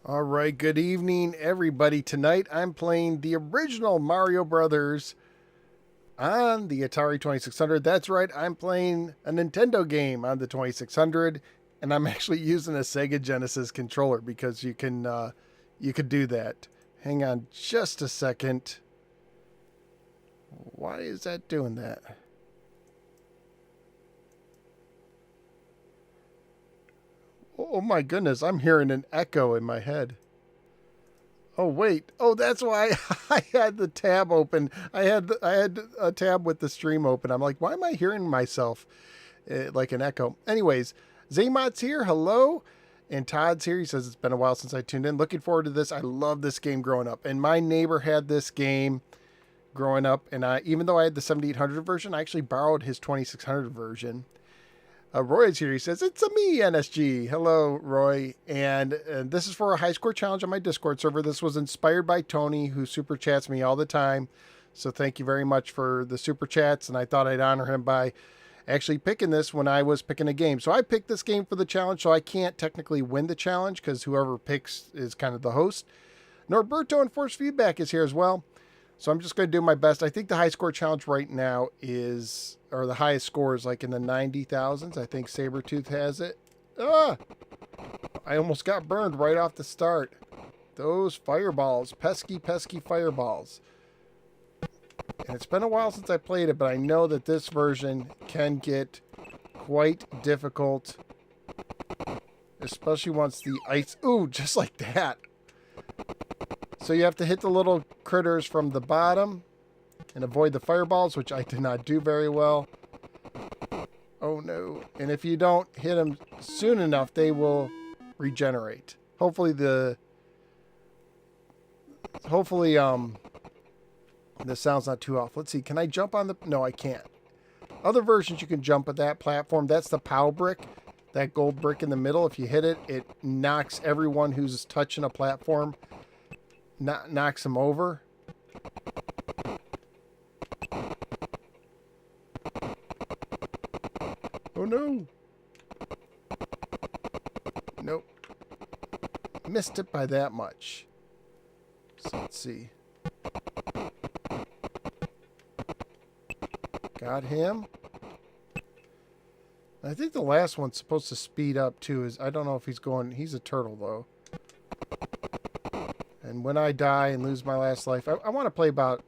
All right, good evening, everybody. Tonight I'm playing the original Mario Brothers on the Atari 2600. That's right, I'm playing a Nintendo game on the 2600, and I'm actually using a Sega Genesis controller because you could do that. Hang on just a second. Why is that doing that? Oh my goodness, I'm hearing an echo in my head. Oh wait. Oh, that's why I had the tab open. I had a tab with the stream open. I'm like, why am I hearing myself like an echo? Anyways, Zaymot's here. Hello. And Todd's here. He says it's been a while since I tuned in. Looking forward to this. I love this game growing up. And my neighbor had this game growing up, and even though I had the 7800 version, I actually borrowed his 2600 version. Roy is here. He says, it's a me, NSG. Hello, Roy. And this is for a high score challenge on my Discord server. This was inspired by Tony, who super chats me all the time. So thank you very much for the super chats. And I thought I'd honor him by actually picking this when I was picking a game. So I picked this game for the challenge. So I can't technically win the challenge because whoever picks is kind of the host. Norberto and Force Feedback is here as well. So I'm just going to do my best. I think the high score challenge right now is, or the highest score is like in the 90,000s. I think Sabretooth has it. Ah! I almost got burned right off the start. Those fireballs. Pesky, pesky fireballs. And it's been a while since I played it, but I know that this version can get quite difficult. Especially once the ice... Ooh, just like that. So you have to hit the little critters from the bottom and avoid the fireballs, which I did not do very well. Oh no. And if you don't hit them soon enough, they will regenerate. Hopefully the sound's not too off. Let's see. Can I jump on the... No, I can't. Other versions you can jump at that platform. That's the POW brick. That gold brick in the middle. If you hit it, it knocks everyone who's touching a platform, knocks them over. Oh no. Nope. Missed it by that much. So let's see. Got him. I think the last one's supposed to speed up too. I don't know if he's going... He's a turtle though. And when I die and lose my last life, I want to play about...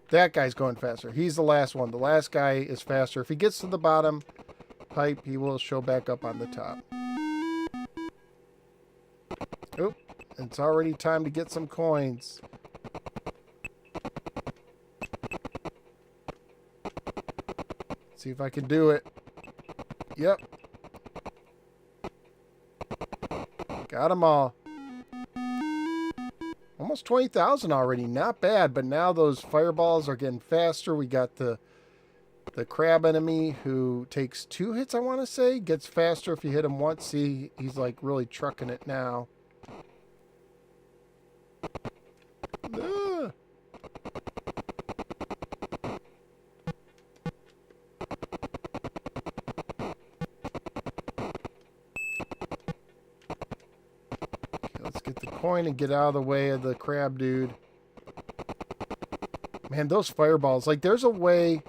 That guy's going faster. He's the last one. The last guy is faster. If he gets to the bottom pipe, he will show back up on the top. Oop. It's already time to get some coins. See if I can do it. Yep. Got them all. Almost 20,000 already. Not bad, but now those fireballs are getting faster. We got the crab enemy who takes 2 hits, I want to say. Gets faster if you hit him once. See, he's like really trucking it now. Ah. Let's get the coin and get out of the way of the crab dude. Man, those fireballs. Like, there's a way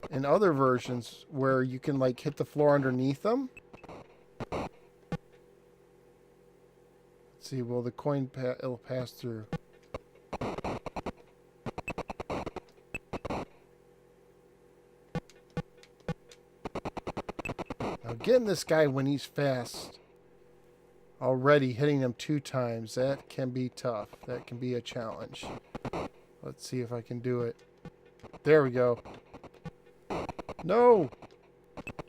in other versions where you can, like, hit the floor underneath them. Let's see, will the coin it'll pass through. Now, getting this guy when he's fast... Already hitting him 2 times. That can be tough. That can be a challenge. Let's see if I can do it. There we go. No!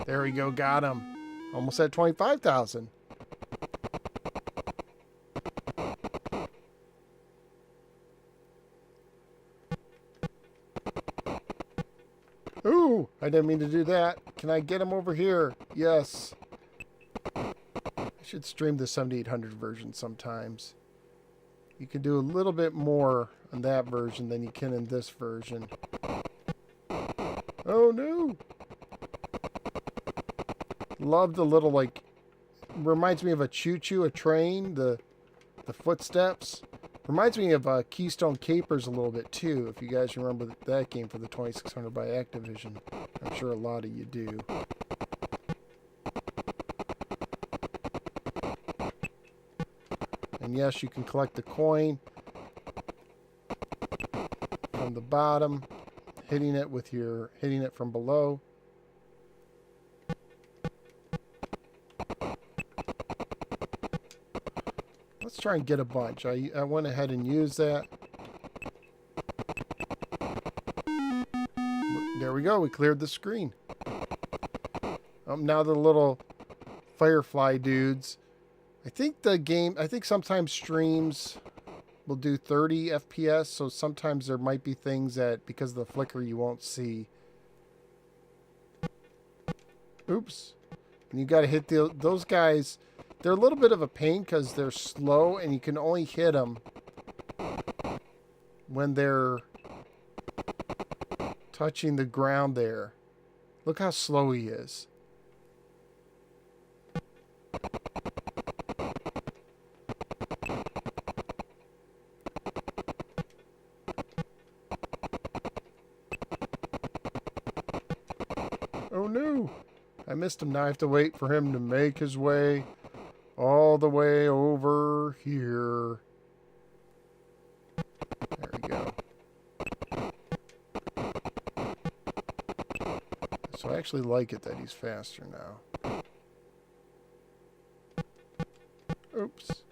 There we go. Got him. Almost at 25,000. Ooh! I didn't mean to do that. Can I get him over here? Yes. Should stream the 7800 version sometimes. You can do a little bit more on that version than you can in this version. Oh no! Love the little like reminds me of a choo-choo, a train, the footsteps. Reminds me of Keystone Capers a little bit too, if you guys remember that game for the 2600 by Activision. I'm sure a lot of you do. And yes, you can collect the coin from the bottom, hitting it from below. Let's try and get a bunch. I went ahead and used that. There we go. We cleared the screen. Now the little firefly dudes. I think sometimes streams will do 30 FPS, so sometimes there might be things that, because of the flicker, you won't see. Oops. And you got to hit those guys. They're a little bit of a pain because they're slow, and you can only hit them when they're touching the ground there. Look how slow he is. Oh no! I missed him. Now I have to wait for him to make his way all the way over here. There we go. So I actually like it that he's faster now. Oops.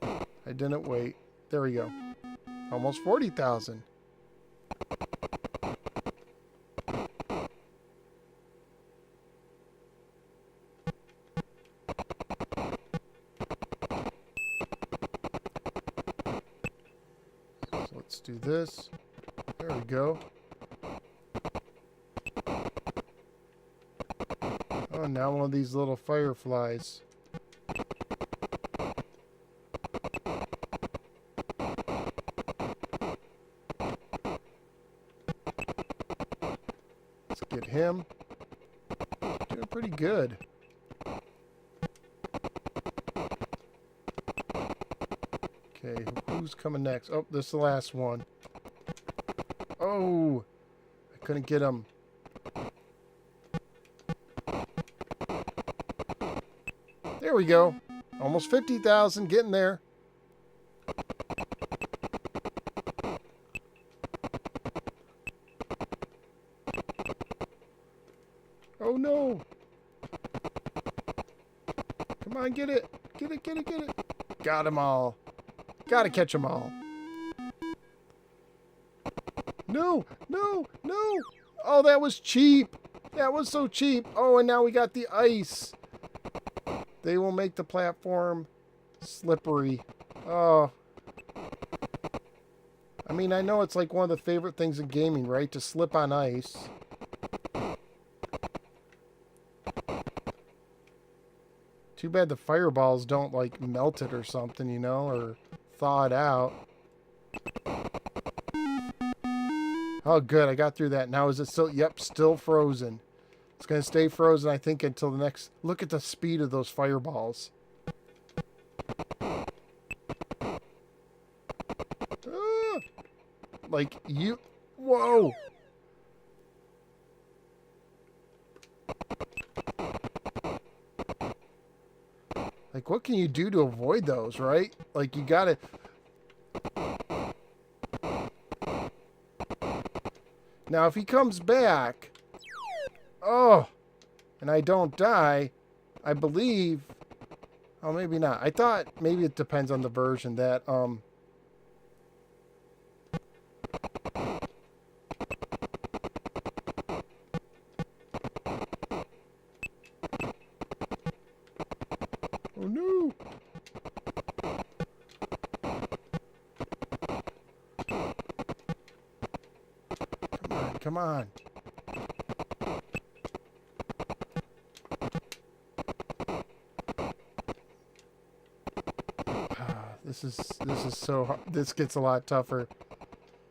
I didn't wait. There we go. Almost 40,000. Let's do this. There we go. Oh, now one of these little fireflies. Let's get him. Doing pretty good. Okay, who's coming next? Oh, this is the last one. Oh, I couldn't get him. There we go. Almost 50,000, getting there. Oh no. Come on, get it. Get it, get it, get it. Got them all. Gotta catch them all. No, no, no. Oh, that was cheap. That was so cheap. Oh, and now we got the ice. They will make the platform slippery. Oh. I mean, I know it's like one of the favorite things in gaming, right? To slip on ice. Too bad the fireballs don't, like, melt it or something, you know, or thaw it out. Oh, good. I got through that. Now, is it still... Yep, still frozen. It's going to stay frozen, I think, until the next... Look at the speed of those fireballs. Ah! Like, you... Whoa! Like, what can you do to avoid those, right? Like, you gotta... Now, if he comes back... Oh! And I don't die, I believe... Oh, maybe not. I thought maybe it depends on the version that, Oh, no! Come on. This is so hard. This gets a lot tougher.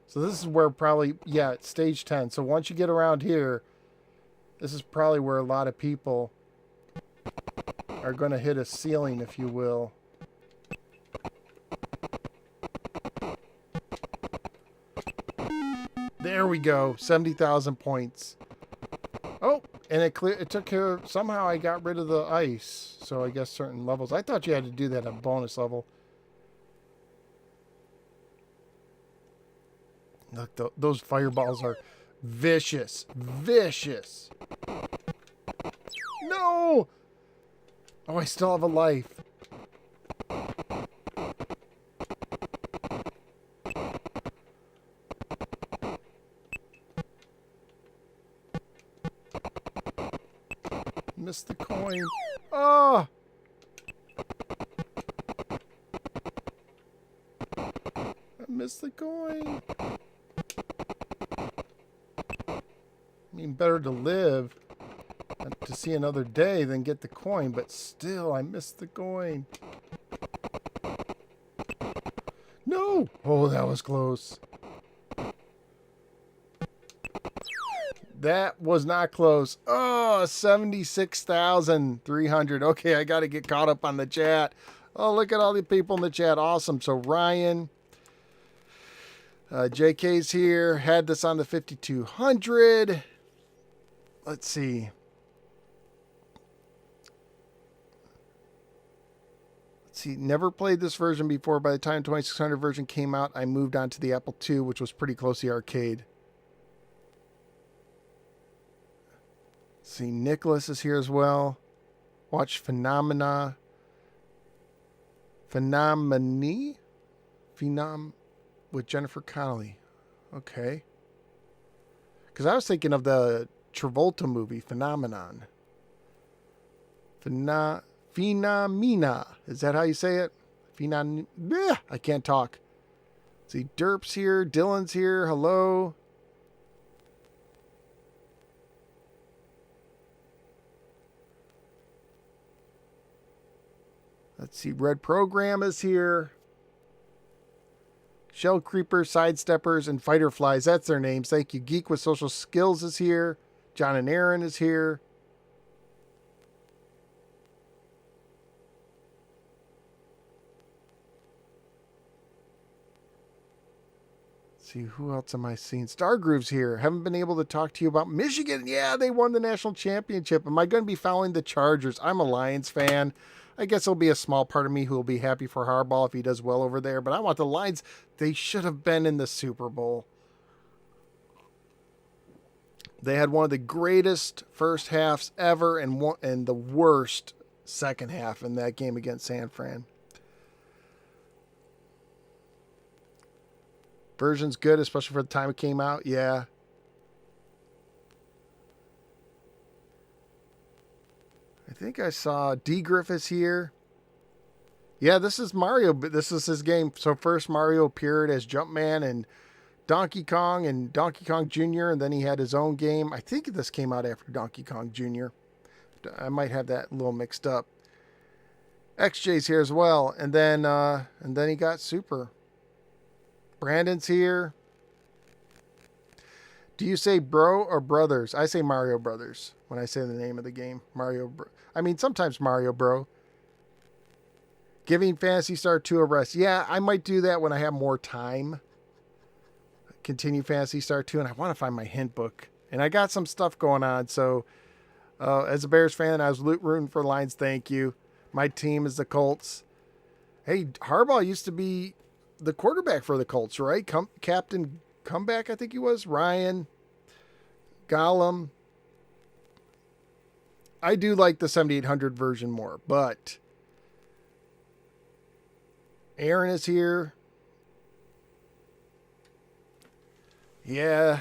So this is where probably, yeah, it's stage 10. So once you get around here, this is probably where a lot of people are going to hit a ceiling, if you will. There we go. 70,000 points. Oh, and it took care of, somehow I got rid of the ice. So I guess certain levels. I thought you had to do that at bonus level. Look, those fireballs are vicious. Vicious. No! Oh, I still have a life. Missed the coin. Oh! I missed the coin. I mean, better to live to see another day than get the coin, but still, I missed the coin. No! Oh, that was close. That was not close. Oh, 76,300. Okay, I got to get caught up on the chat. Oh, look at all the people in the chat. Awesome. So Ryan, JK's here. Had this on the 5200. Let's see. Never played this version before. By the time 2600 version came out, I moved on to the Apple II, which was pretty close to the arcade. See, Nicholas is here as well. Watch Phenomeny with Jennifer Connelly. Okay. Because I was thinking of the Travolta movie, Phenomenon. Phenomena. Is that how you say it? I can't talk. See, Derp's here. Dylan's here. Hello. Let's see. Red Program is here. Shell Creepers, Sidesteppers, and Fighter Flies. That's their names. Thank you. Geek with Social Skills is here. John and Aaron is here. See, who else am I seeing? Stargroove's here. Haven't been able to talk to you about Michigan. Yeah, they won the national championship. Am I going to be following the Chargers? I'm a Lions fan. I guess it'll be a small part of me who will be happy for Harbaugh if he does well over there. But I want the Lions. They should have been in the Super Bowl. They had one of the greatest first halves ever and the worst second half in that game against San Fran. Version's good, especially for the time it came out. Yeah. I think I saw D. Griffiths here. Yeah, this is Mario. This is his game. So first Mario appeared as Jumpman and Donkey Kong Jr. And then he had his own game. I think this came out after Donkey Kong Jr. I might have that a little mixed up. XJ's here as well. And then he got Super. Brandon's here. Do you say bro or brothers? I say Mario Brothers when I say the name of the game. Sometimes Mario Bro. Giving Phantasy Star 2 a rest. Yeah, I might do that when I have more time. Continue Phantasy Star 2, and I want to find my hint book. And I got some stuff going on, so as a Bears fan, I was rooting for the Lions. Thank you. My team is the Colts. Hey, Harbaugh used to be the quarterback for the Colts, right? Captain Comeback, I think he was. Ryan, Gollum. I do like the 7800 version more, but Aaron is here. Yeah.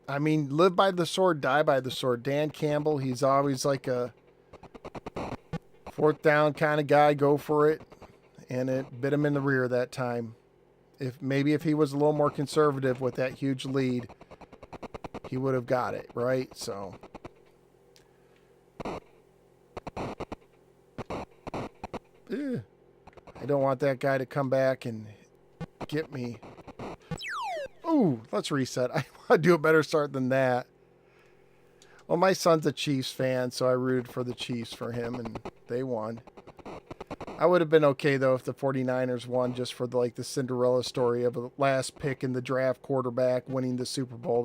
I mean, live by the sword, die by the sword. Dan Campbell, he's always like a fourth down kind of guy. Go for it. And it bit him in the rear that time. If he was a little more conservative with that huge lead, he would have got it, right? So I don't want that guy to come back and get me. Ooh, let's reset. I want to do a better start than that. Well, my son's a Chiefs fan, so I rooted for the Chiefs for him, and they won. I would have been okay, though, if the 49ers won just for the Cinderella story of a last pick in the draft quarterback winning the Super Bowl.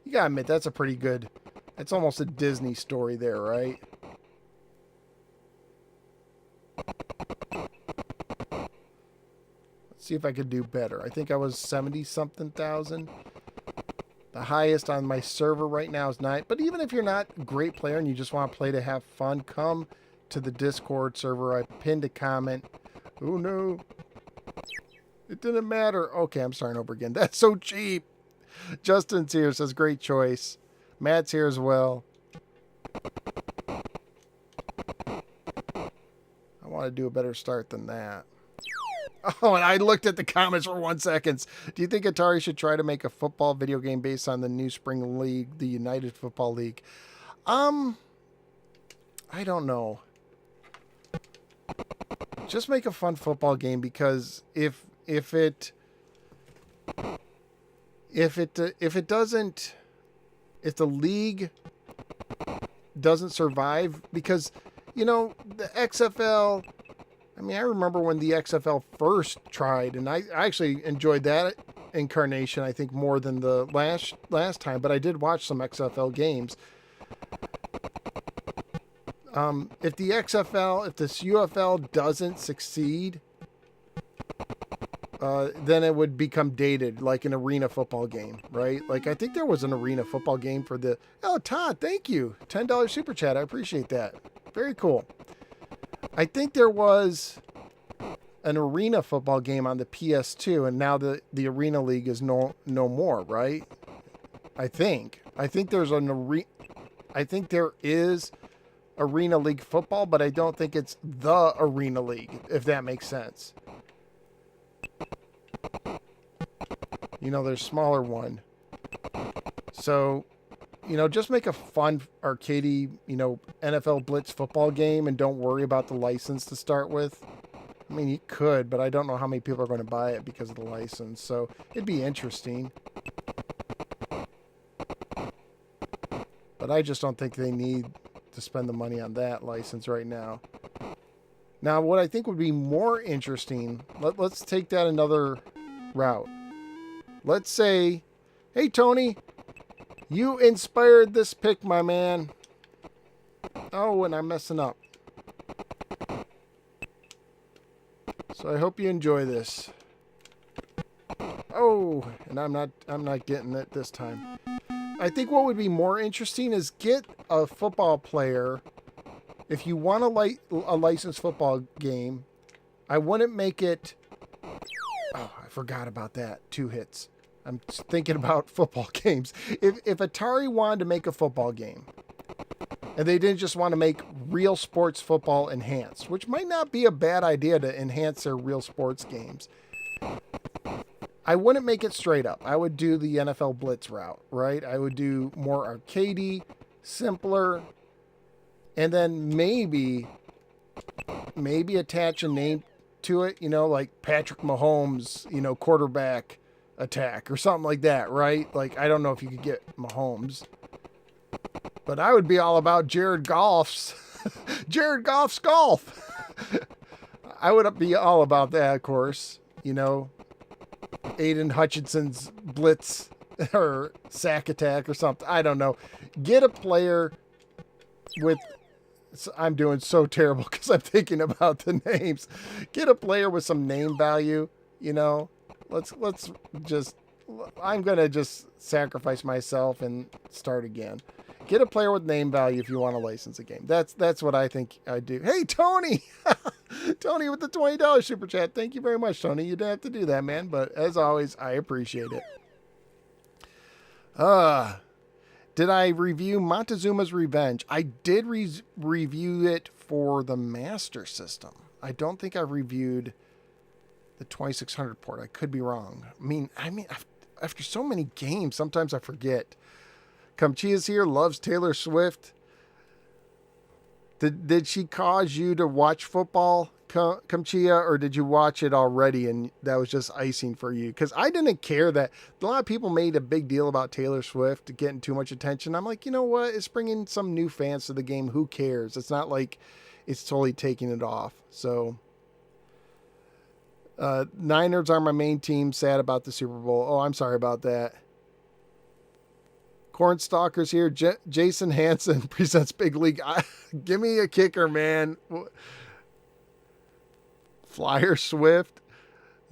You got to admit, that's a pretty good, it's almost a Disney story there, right? Let's see if I could do better. I think I was 70-something thousand. The highest on my server right now is 9. But even if you're not a great player and you just want to play to have fun, come to the Discord server. I pinned a comment. Oh no. It didn't matter. Okay, I'm starting over again. That's so cheap. Justin's here, says great choice. Matt's here as well. I want to do a better start than that. Oh, and I looked at the comments for 1 second. Do you think Atari should try to make a football video game based on the new spring league, the United Football League? I don't know. Just make a fun football game, because if the league doesn't survive, because the XFL, I mean, I remember when the XFL first tried, and I actually enjoyed that incarnation, I think, more than the last time, but I did watch some XFL games. If this UFL doesn't succeed, then it would become dated, like an arena football game, right? Like, I think there was an arena football game for the... Oh, Todd, thank you. $10 super chat. I appreciate that. Very cool. I think there was an arena football game on the PS2, and now the Arena League is no more, right? I think there's I think there is Arena League football, but I don't think it's the Arena League, if that makes sense. There's a smaller one. So, just make a fun arcadey, NFL Blitz football game and don't worry about the license to start with. I mean, you could, but I don't know how many people are going to buy it because of the license. So it'd be interesting. But I just don't think they need to spend the money on that license right now. Now, what I think would be more interesting, let's take that another route. Let's say, hey, Tony, you inspired this pick, my man. Oh, and I'm messing up. So I hope you enjoy this. Oh, and I'm not getting it this time. I think what would be more interesting is get a football player. If you want a licensed football game, I wouldn't make it... Oh, I forgot about that. 2 hits. I'm thinking about football games. If Atari wanted to make a football game, and they didn't just want to make real sports football enhanced, which might not be a bad idea to enhance their real sports games, I wouldn't make it straight up. I would do the NFL Blitz route, right? I would do more arcadey, simpler, and then maybe attach a name to it, like Patrick Mahomes, quarterback attack or something like that, right? Like, I don't know if you could get Mahomes, but I would be all about Jared Goff's golf. I would be all about that, of course. Aiden Hutchinson's blitz or sack attack or something. I don't know. Get a player with... I'm doing so terrible because I'm thinking about the names. Get a player with some name value, Let's just... I'm going to just sacrifice myself and start again. Get a player with name value if you want to license a game. That's what I think I do. Hey, Tony! Tony with the $20 super chat. Thank you very much, Tony. You didn't have to do that, man. But as always, I appreciate it. Did I review Montezuma's Revenge? I did review it for the Master System. I don't think I reviewed the 2600 port. I could be wrong. I mean, after so many games, sometimes I forget. Kamchia's here, loves Taylor Swift. Did she cause you to watch football, Kamchia, or did you watch it already and that was just icing for you? Because I didn't care that a lot of people made a big deal about Taylor Swift getting too much attention. I'm like, you know what? It's bringing some new fans to the game. Who cares? It's not like it's totally taking it off. So Niners are my main team. Sad about the Super Bowl. Oh, I'm sorry about that. Cornstalkers here. Jason Hansen presents Big League. Give me a kicker, man. Flyer Swift.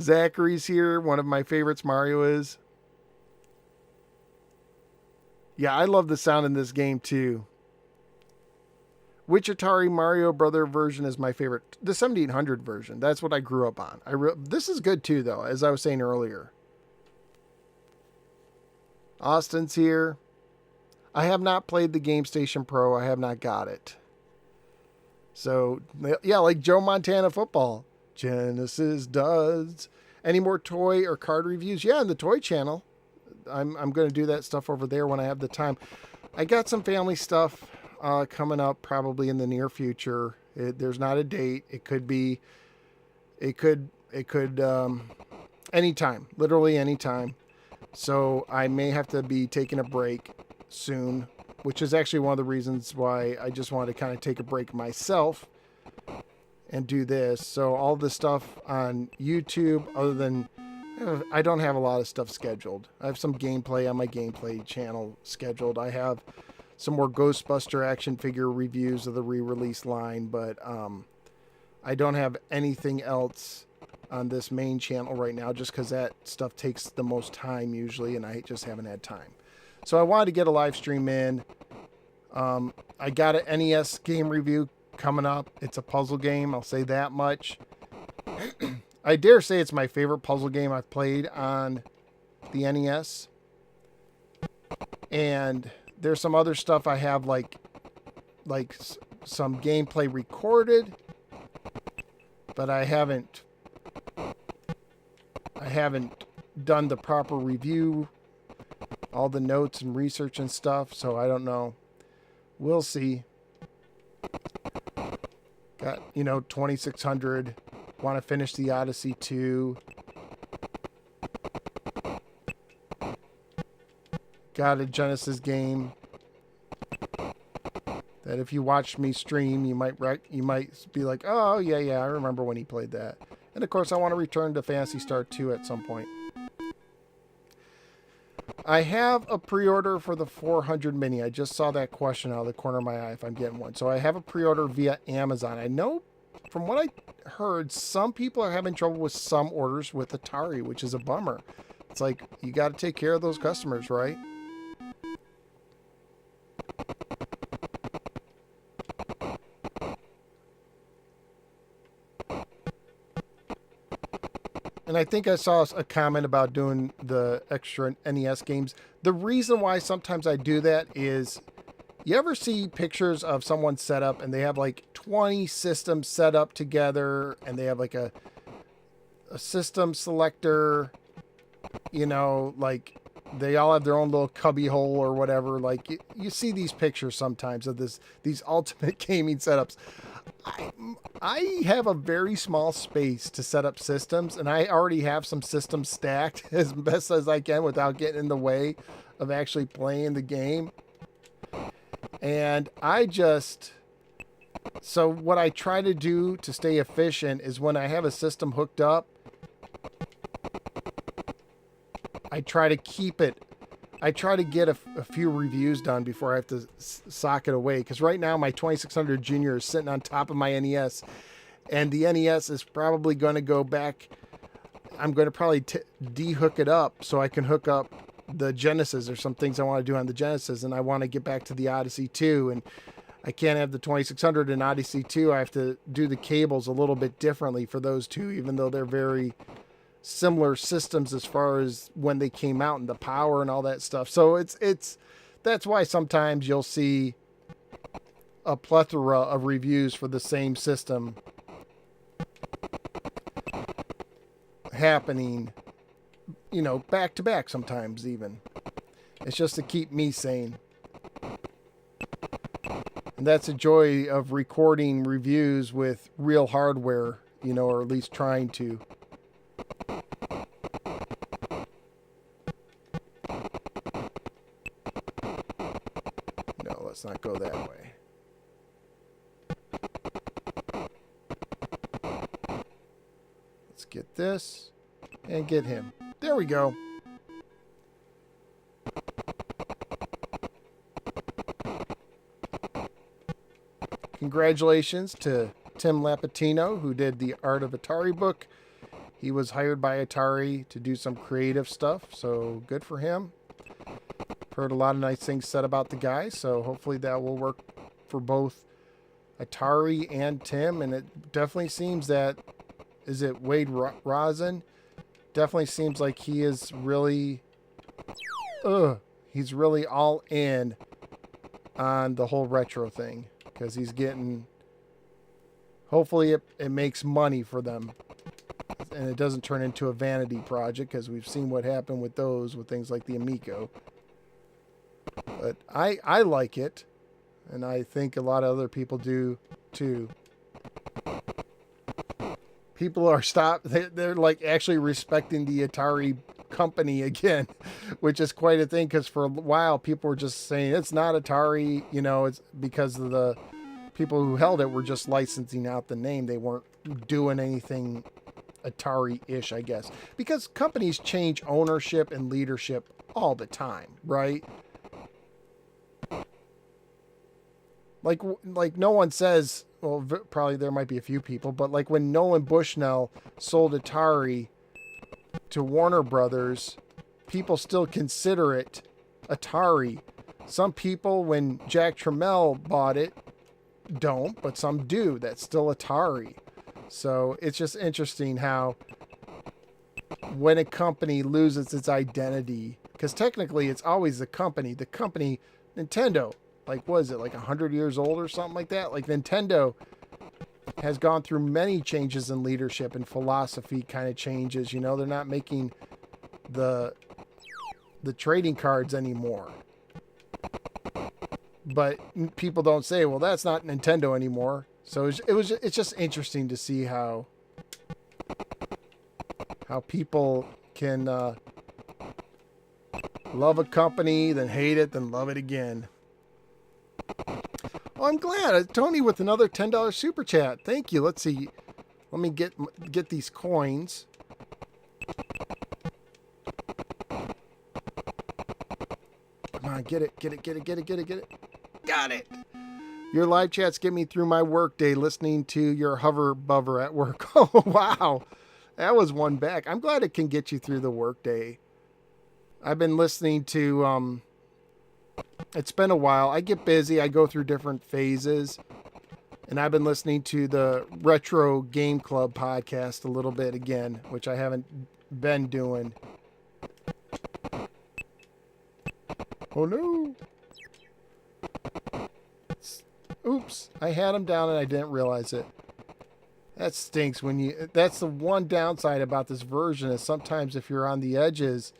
Zachary's here. One of my favorites, Mario is. Yeah, I love the sound in this game too. Which Atari Mario Brother version is my favorite? The 7800 version. That's what I grew up on. This is good too, though, as I was saying earlier. Austin's here. I have not played the Game Station Pro. I have not got it. So, yeah, like Joe Montana football. Genesis does. Any more toy or card reviews? Yeah, in the toy channel. I'm going to do that stuff over there when I have the time. I got some family stuff coming up probably in the near future. There's not a date. It could anytime, literally anytime. So I may have to be taking a break soon, which is actually one of the reasons why I just wanted to kind of take a break myself and do this. So all the stuff on YouTube, other than I don't have a lot of stuff scheduled. I have some gameplay on my gameplay channel scheduled. I have some more Ghostbuster action figure reviews of the re-release line, but I don't have anything else on this main channel right now just because that stuff takes the most time usually, and I just haven't had time. So I wanted to get a live stream in. I got an NES game review coming up. It's a puzzle game, I'll say that much. I dare say it's my favorite puzzle game I've played on the NES. And there's some other stuff I have, like some gameplay recorded, but I haven't done the proper review, all the notes and research and stuff, so I don't know. We'll see. Got, 2600. Want to finish the Odyssey 2. Got a Genesis game that if you watched me stream, you might be like, oh, yeah, I remember when he played that. And of course, I want to return to Phantasy Star 2 at some point. I have a pre-order for the 400 Mini. I just saw that question out of the corner of my eye if I'm getting one. So I have a pre-order via Amazon. I know from what I heard, some people are having trouble with some orders with Atari, which is a bummer. It's like, you got to take care of those customers, right? And I think I saw a comment about doing the extra NES games. The reason why sometimes I do that is, you ever see pictures of someone set up and they have like 20 systems set up together and they have like a system selector, like they all have their own little cubby hole or whatever. Like you see these pictures sometimes of these ultimate gaming setups. I have a very small space to set up systems, and I already have some systems stacked as best as I can without getting in the way of actually playing the game. And so what I try to do to stay efficient is when I have a system hooked up, I try to get a few reviews done before I have to sock it away. Because right now my 2600 Junior is sitting on top of my NES. And the NES is probably going to go back. I'm going to probably de-hook it up so I can hook up the Genesis or some things I want to do on the Genesis. And I want to get back to the Odyssey 2. And I can't have the 2600 in Odyssey 2. I have to do the cables a little bit differently for those two, even though they're very similar systems as far as when they came out and the power and all that stuff. So that's why sometimes you'll see a plethora of reviews for the same system happening, back to back sometimes even. It's just to keep me sane. And that's the joy of recording reviews with real hardware, or at least trying to. No, let's not go that way. Let's get this and get him. There we go. Congratulations to Tim Lapatino, who did the Art of Atari book. He was hired by Atari to do some creative stuff, so good for him. Heard a lot of nice things said about the guy, so hopefully that will work for both Atari and Tim. And it definitely seems that, is it Wade Rosen? Definitely seems like he is really, he's really all in on the whole retro thing, because he's getting, hopefully it makes money for them and it doesn't turn into a vanity project, because we've seen what happened with those, with things like the Amico. But I like it, and I think a lot of other people do too. People are they're like actually respecting the Atari company again, which is quite a thing, because for a while people were just saying it's not Atari, you know, it's because of the people who held it were just licensing out the name. They weren't doing anything Atari-ish, I guess, because companies change ownership and leadership all the time, right? Like no one says, well, probably there might be a few people, but like when Nolan Bushnell sold Atari to Warner Brothers, people still consider it Atari. Some people, when Jack Tramiel bought it, don't, but some do. That's still Atari. So it's just interesting how when a company loses its identity, because technically it's always the company, Nintendo, like, what is it, like 100 years old or something like that? Like, Nintendo has gone through many changes in leadership and philosophy kind of changes. You know, they're not making the trading cards anymore. But people don't say, well, that's not Nintendo anymore. So it's just interesting to see how people can love a company, then hate it, then love it again. Oh, I'm glad. Tony with another $10 super chat. Thank you. Let's see. Let me get these coins. Come on, get it. Got it. Your live chats get me through my work day listening to your hover buffer at work. Oh, wow. That was one back. I'm glad it can get you through the work day. I've been listening to, it's been a while. I get busy. I go through different phases. And I've been listening to the Retro Game Club podcast a little bit again, which I haven't been doing. Oh, no. Oops, I had him down and I didn't realize it. That stinks that's the one downside about this version, is sometimes if you're on the edges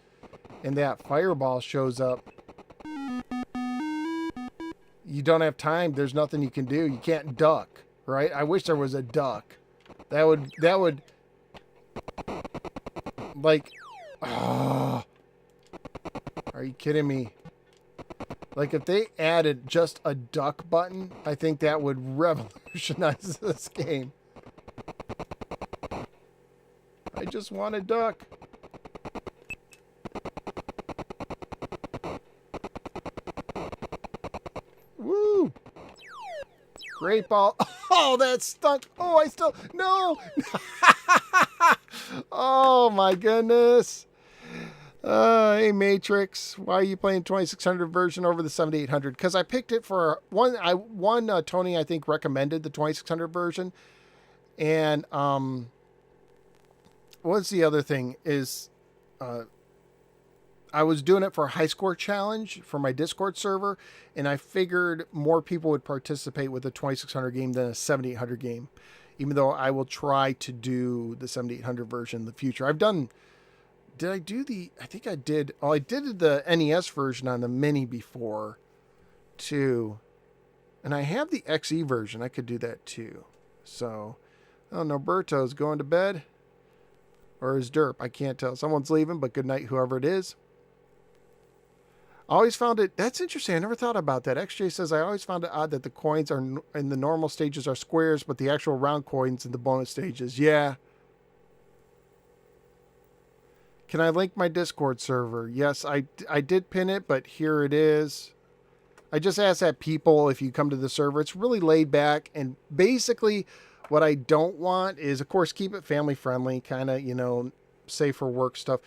and that fireball shows up, you don't have time. There's nothing you can do. You can't duck, right? I wish there was a duck. That would like, oh, are you kidding me? Like, if they added just a duck button, I think that would revolutionize this game. I just want a duck. Woo! Great ball. Oh, that stunk. Oh, no! Oh, my goodness. Hey Matrix, why are you playing 2600 version over the 7800? Because I picked it for one. Tony, I think, recommended the 2600 version, and what's the other thing is, I was doing it for a high score challenge for my Discord server, and I figured more people would participate with a 2600 game than a 7800 game, even though I will try to do the 7800 version in the future. I think I did. Oh, I did the NES version on the Mini before, too. And I have the XE version. I could do that, too. So, oh, Norberto's going to bed. Or is Derp? I can't tell. Someone's leaving, but good night, whoever it is. I always found it... That's interesting. I never thought about that. XJ says, I always found it odd that the coins are in the normal stages are squares, but the actual round coins in the bonus stages. Yeah. Can I link my Discord server? Yes, I did pin it, but here it is. I just asked that people, if you come to the server, it's really laid back. And basically what I don't want is, of course, keep it family friendly, kind of, safe for work stuff.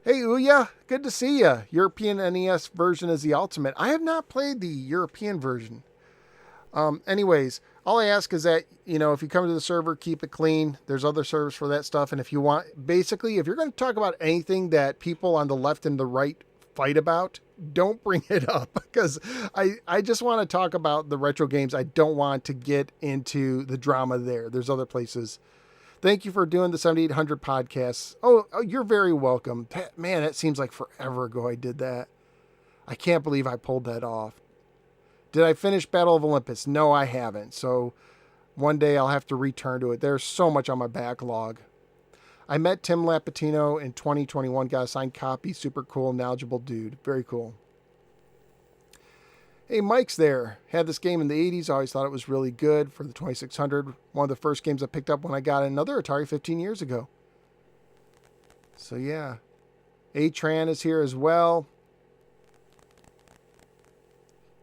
Hey, Ouya, good to see you. European NES version is the ultimate. I have not played the European version. Anyways, all I ask is that, if you come to the server, keep it clean. There's other servers for that stuff. And if you want, basically, if you're going to talk about anything that people on the left and the right fight about, don't bring it up, because I just want to talk about the retro games. I don't want to get into the drama there. There's other places. Thank you for doing the 7800 podcasts. Oh, you're very welcome. Man, that seems like forever ago I did that. I can't believe I pulled that off. Did I finish Battle of Olympus? No, I haven't. So one day I'll have to return to it. There's so much on my backlog. I met Tim Lapatino in 2021. Got a signed copy. Super cool, knowledgeable dude. Very cool. Hey, Mike's there. Had this game in the 80s. Always thought it was really good for the 2600. One of the first games I picked up when I got another Atari 15 years ago. So yeah. A-Tran is here as well.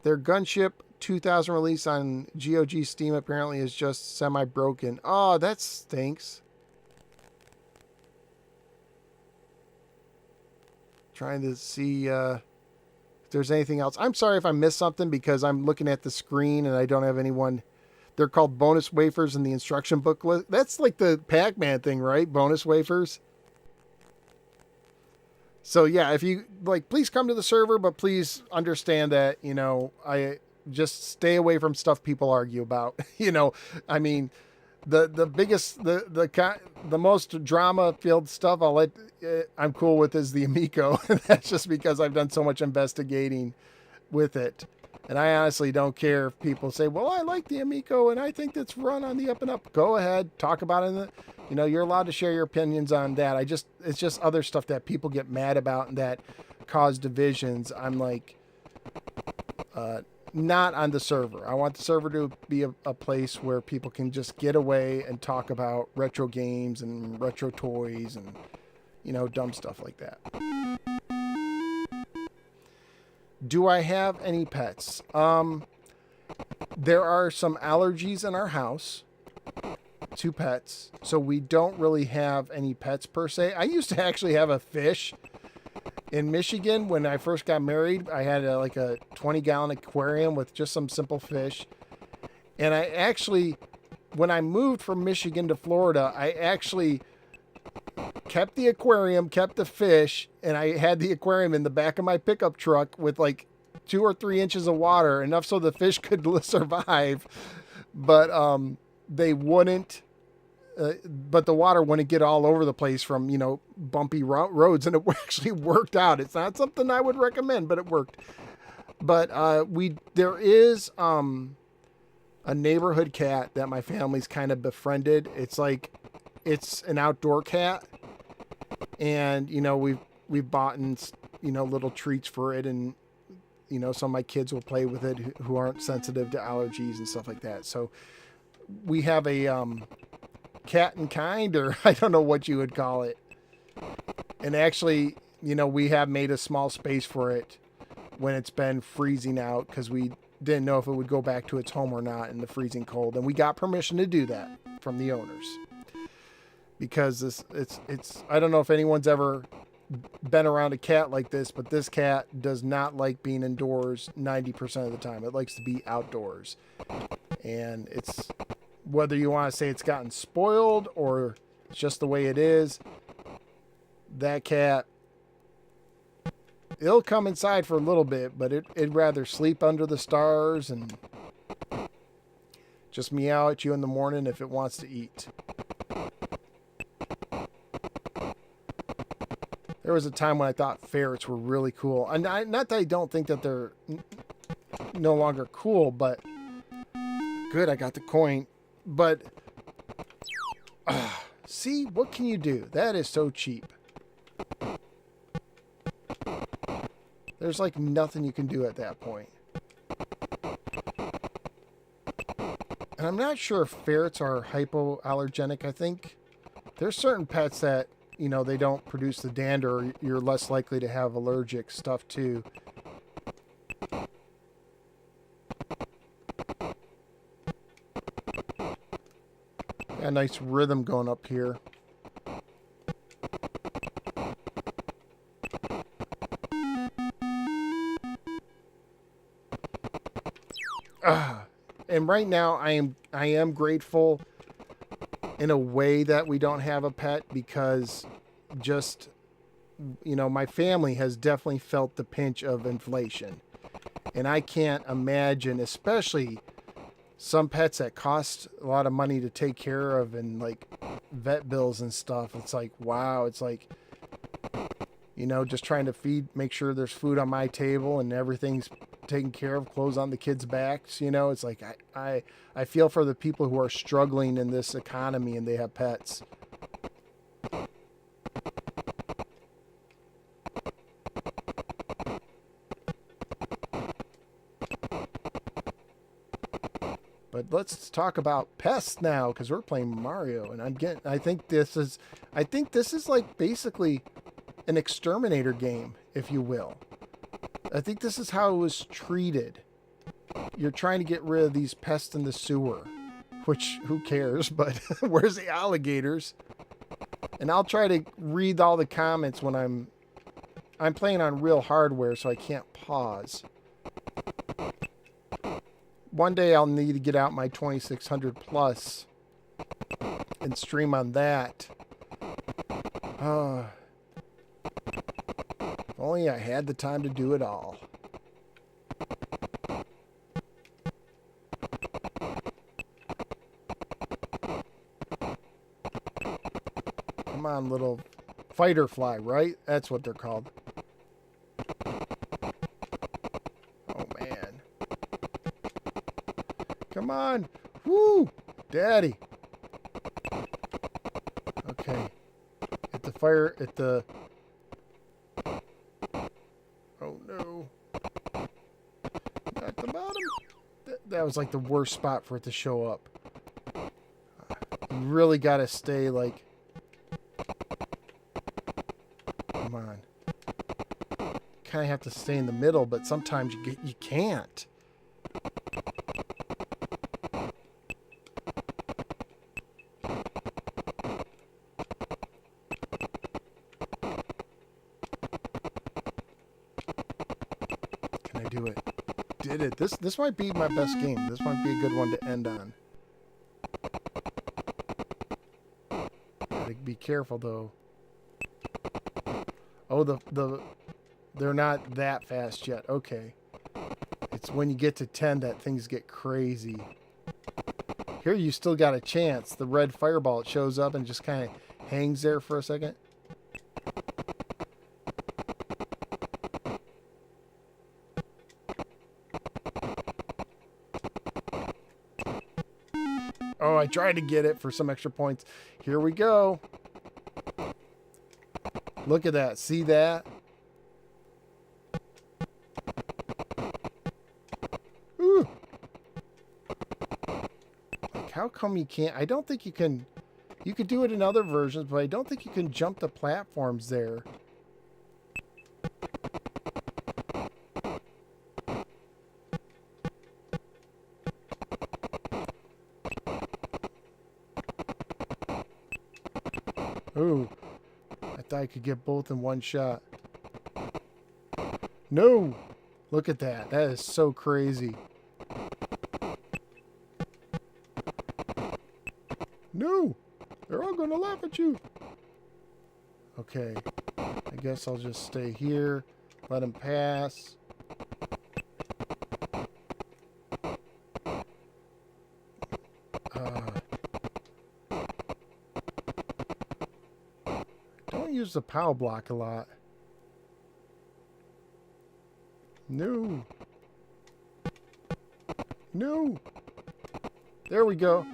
Their Gunship 2000 release on GOG Steam apparently is just semi-broken. Oh, that stinks. Trying to see if there's anything else. I'm sorry if I missed something, because I'm looking at the screen and I don't have anyone. They're called bonus wafers in the instruction booklet. That's like the Pac-Man thing, right? Bonus wafers. So yeah, if you like, please come to the server, but please understand that, I just stay away from stuff people argue about. I mean, the biggest, the most drama filled stuff I'm cool with is the Amico. And that's just because I've done so much investigating with it. And I honestly don't care if people say, well, I like the Amico and I think it's run on the up and up. Go ahead, talk about it. You're allowed to share your opinions on that. It's just other stuff that people get mad about and that cause divisions. I'm like, not on the server. I want the server to be a place where people can just get away and talk about retro games and retro toys and, dumb stuff like that. Do I have any pets? There are some allergies in our house to pets, so we don't really have any pets per se. I used to actually have a fish. In Michigan, when I first got married, I had a 20-gallon aquarium with just some simple fish. And I actually, when I moved from Michigan to Florida, I actually kept the aquarium, kept the fish, and I had the aquarium in the back of my pickup truck with 2 or 3 inches of water, enough so the fish could survive. But they wouldn't. But the water wouldn't get all over the place from, bumpy roads, and it actually worked out. It's not something I would recommend, but it worked. But there is a neighborhood cat that my family's kind of befriended. It's an outdoor cat, and we've bought little treats for it, and some of my kids will play with it who aren't sensitive to allergies and stuff like that. So we have a cat and kind, or I don't know what you would call it. And actually, we have made a small space for it when it's been freezing out, because we didn't know if it would go back to its home or not in the freezing cold. And we got permission to do that from the owners, because it's I don't know if anyone's ever been around a cat like this, but this cat does not like being indoors 90% of the time. It likes to be outdoors. And it's, whether you want to say it's gotten spoiled or it's just the way it is, that cat, it'll come inside for a little bit, but it'd rather sleep under the stars and just meow at you in the morning if it wants to eat. There was a time when I thought ferrets were really cool. And not that I don't think that they're no longer cool, but good, I got the coin. But see, what can you do? That is so cheap. There's nothing you can do at that point. And I'm not sure if ferrets are hypoallergenic. I think there's certain pets that, they don't produce the dander, you're less likely to have allergic stuff too. Got a nice rhythm going up here. And right now I am grateful in a way that we don't have a pet, because just, my family has definitely felt the pinch of inflation. And I can't imagine, especially some pets that cost a lot of money to take care of, and like vet bills and stuff. It's like, wow, it's like, just trying to make sure there's food on my table and everything's taken care of, clothes on the kids' backs. It's like, I feel for the people who are struggling in this economy and they have pets. But let's talk about pests now, because we're playing Mario, and I think this is like basically an exterminator game, if you will. I think this is how it was treated. You're trying to get rid of these pests in the sewer, which who cares, but where's the alligators? And I'll try to read all the comments when I'm playing on real hardware, so I can't pause. One day I'll need to get out my 2600 plus and stream on that. If only I had the time to do it all. Come on, little fighter fly, right? That's what they're called. Oh, man. Come on. Woo! Daddy. Okay. At the... Oh, no. At the bottom. That was like the worst spot for it to show up. You really got to stay like... Come on. Kind of have to stay in the middle, but sometimes you can't. Can I do it? Did it. This might be my best game. This might be a good one to end on. Gotta be careful though. Oh, they're not that fast yet. Okay. It's when you get to 10 that things get crazy. Here you still got a chance. The red fireball, it shows up and just kind of hangs there for a second. Oh, I tried to get it for some extra points. Here we go. Look at that. See that? Ooh. Like, how come you can't? I don't think you can. You could do it in other versions, but I don't think you can jump the platforms there. Ooh. I thought I could get both in one shot. No! Look at that. That is so crazy. No! They're all gonna laugh at you. Okay. I guess I'll just stay here. Let him pass. Use the power block a lot. No. No. There we go.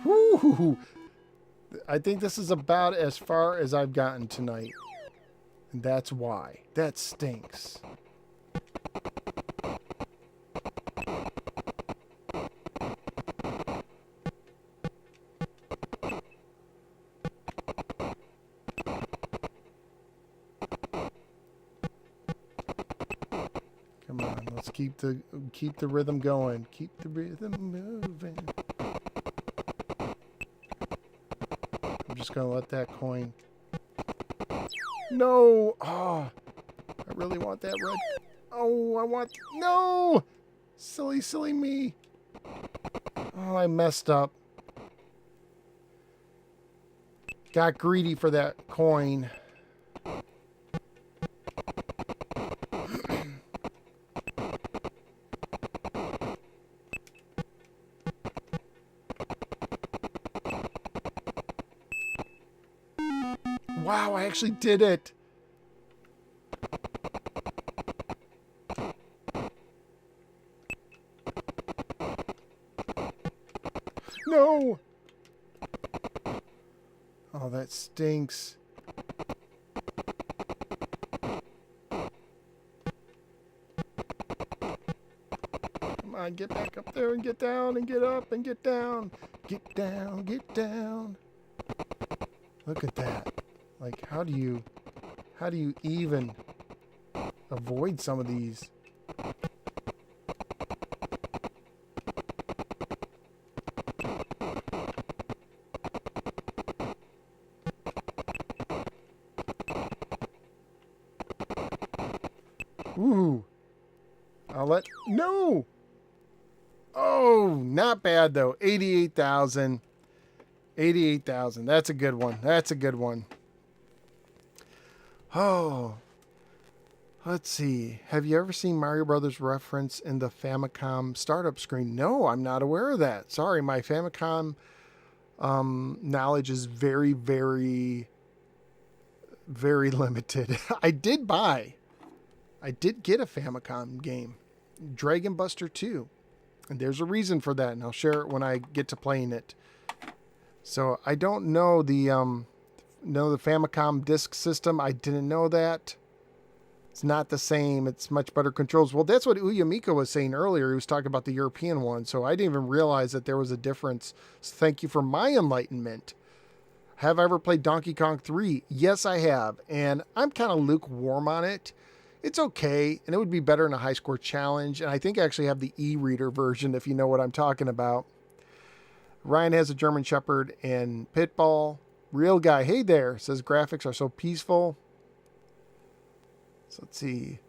Whoo! I think this is about as far as I've gotten tonight. And that's why. That stinks. Let's keep the rhythm going. Keep the rhythm moving. I'm just gonna let that coin. No! Oh, I really want that red. Oh, I want. No! Silly, silly me. Oh, I messed up. Got greedy for that coin. Wow, I actually did it. No! Oh, that stinks. Come on, get back up there and get down and get up and get down. Get down, get down. Look at that. Like, how do you even avoid some of these? Ooh. No! Oh, not bad though. 88,000. 88,000. That's a good one. That's a good one. Oh. Let's see. Have you ever seen Mario Brothers reference in the Famicom startup screen? No, I'm not aware of that. Sorry, my Famicom knowledge is very, very, very limited. I did get a Famicom game, Dragon Buster 2. And there's a reason for that, and I'll share it when I get to playing it. So I don't know the Famicom disk system. I didn't know that. It's not the same. It's much better controls. Well, that's what Uyamika was saying earlier. He was talking about the European one. So I didn't even realize that there was a difference. So thank you for my enlightenment. Have I ever played Donkey Kong 3? Yes, I have. And I'm kind of lukewarm on it. It's okay, and it would be better in a high score challenge. And I think I actually have the e-reader version, if you know what I'm talking about. Ryan has a German Shepherd and Pitbull. Real guy, hey there, says graphics are so peaceful. So let's see.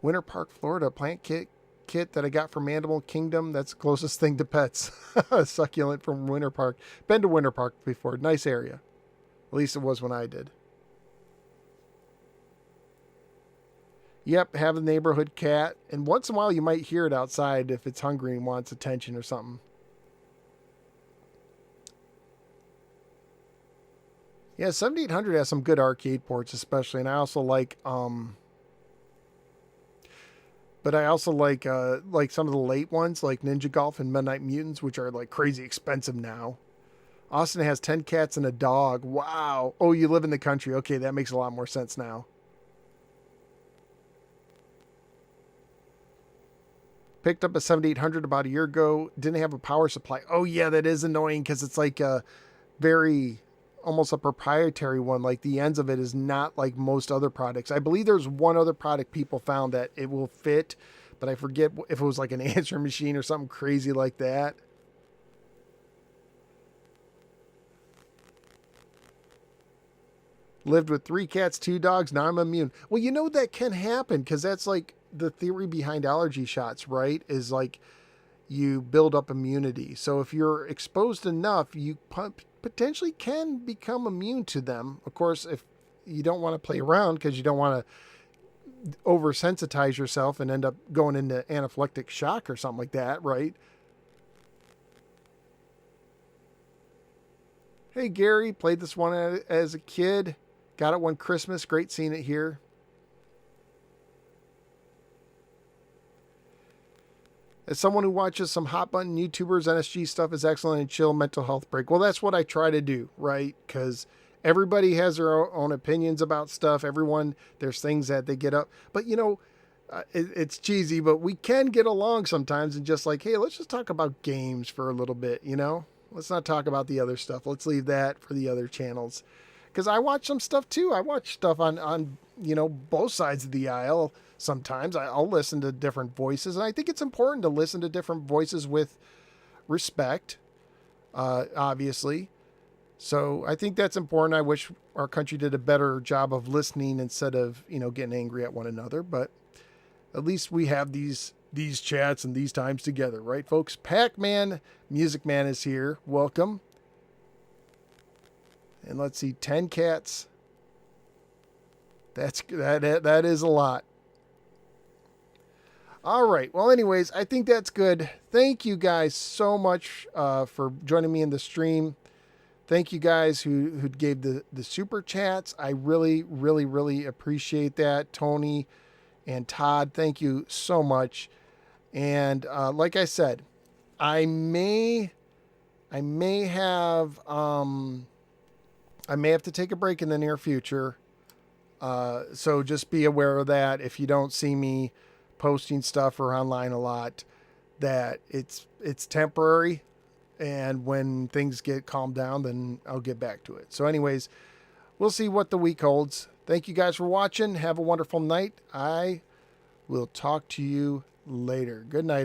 Winter Park, Florida, plant kit that I got from Animal Kingdom. That's the closest thing to pets. Succulent from Winter Park. Been to Winter Park before. Nice area. At least it was when I did. Yep, have a neighborhood cat. And once in a while you might hear it outside if it's hungry and wants attention or something. Yeah, 7800 has some good arcade ports especially. And I also like some of the late ones like Ninja Golf and Midnight Mutants, which are like crazy expensive now. Austin has 10 cats and a dog. Wow. Oh, you live in the country. Okay, that makes a lot more sense now. Picked up a 7800 about a year ago. Didn't have a power supply. Oh, yeah, that is annoying because it's like a almost a proprietary one. Like the ends of it is not like most other products. I believe there's one other product people found that it will fit, but I forget if it was like an answering machine or something crazy like that. Lived with 3 cats, 2 dogs. Now I'm immune. Well, you know that can happen because that's like the theory behind allergy shots, right? Is like you build up immunity. So if you're exposed enough, you potentially can become immune to them. Of course, if you don't want to play around because you don't want to oversensitize yourself and end up going into anaphylactic shock or something like that, right? Hey, Gary, played this one as a kid. Got it one Christmas. Great seeing it here. As someone who watches some hot button YouTubers, NSG stuff is excellent and chill mental health break. Well, that's what I try to do, right? Because everybody has their own opinions about stuff. Everyone, there's things that they get up. But, you know, it's cheesy, but we can get along sometimes and just like, hey, let's just talk about games for a little bit, you know? Let's not talk about the other stuff. Let's leave that for the other channels. because I watch some stuff too. I watch stuff on both sides of the aisle. Sometimes I'll listen to different voices, and I think it's important to listen to different voices with respect, obviously. So I think that's important. I wish our country did a better job of listening instead of getting angry at one another. But at least we have these chats and these times together, right, folks? Pac-Man, Music Man is here. Welcome. And let's see, 10 cats. That is a lot. All right. Well, anyways, I think that's good. Thank you guys so much for joining me in the stream. Thank you guys who gave the super chats. I really, really, really appreciate that. Tony and Todd, thank you so much. And like I said, I may have to take a break in the near future. So just be aware of that. If you don't see me posting stuff or online a lot, that it's temporary. And when things get calmed down, then I'll get back to it. So anyways, we'll see what the week holds. Thank you guys for watching. Have a wonderful night. I will talk to you later. Good night.